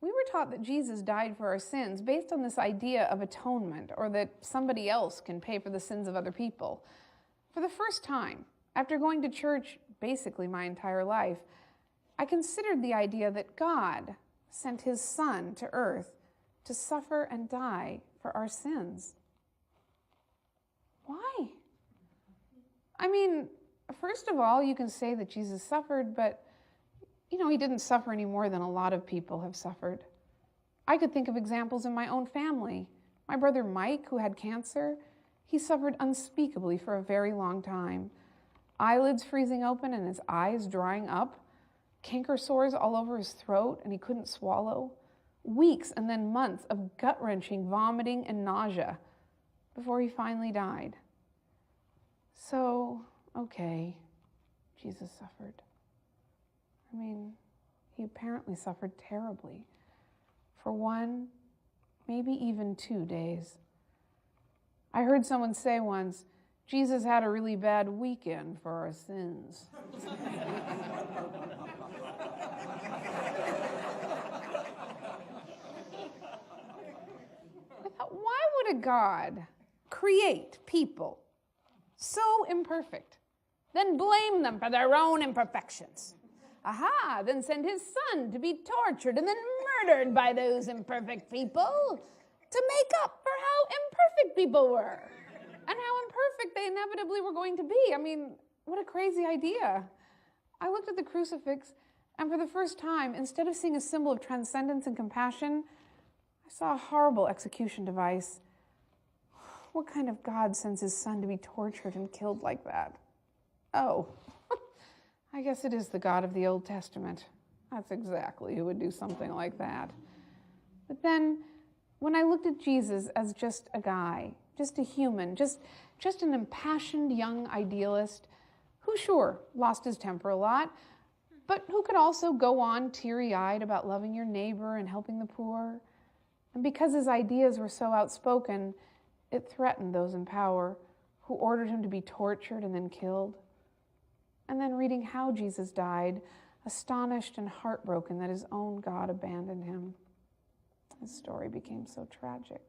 we were taught that Jesus died for our sins based on this idea of atonement, or that somebody else can pay for the sins of other people. For the first time, after going to church basically my entire life, I considered the idea that God sent his Son to earth to suffer and die for our sins. Why? I mean, first of all, you can say that Jesus suffered, but he didn't suffer any more than a lot of people have suffered. I could think of examples in my own family. My brother Mike, who had cancer, he suffered unspeakably for a very long time. Eyelids freezing open and his eyes drying up. Canker sores all over his throat and he couldn't swallow. Weeks and then months of gut-wrenching vomiting and nausea before he finally died. So, okay, Jesus suffered. I mean, he apparently suffered terribly for 1, maybe even 2 days. I heard someone say once, Jesus had a really bad weekend for our sins. I thought, why would a God create people so imperfect, then blame them for their own imperfections? Aha, then send his Son to be tortured and then murdered by those imperfect people to make up for how imperfect people were and how imperfect they inevitably were going to be. I mean, what a crazy idea. I looked at the crucifix, and for the first time, instead of seeing a symbol of transcendence and compassion, I saw a horrible execution device. What kind of God sends his Son to be tortured and killed like that? Oh, I guess it is the God of the Old Testament. That's exactly who would do something like that. But then, when I looked at Jesus as just a guy, just a human, just an impassioned young idealist who, sure, lost his temper a lot, but who could also go on teary-eyed about loving your neighbor and helping the poor. And because his ideas were so outspoken, it threatened those in power who ordered him to be tortured and then killed. And then reading how Jesus died, astonished and heartbroken that his own God abandoned him. His story became so tragic.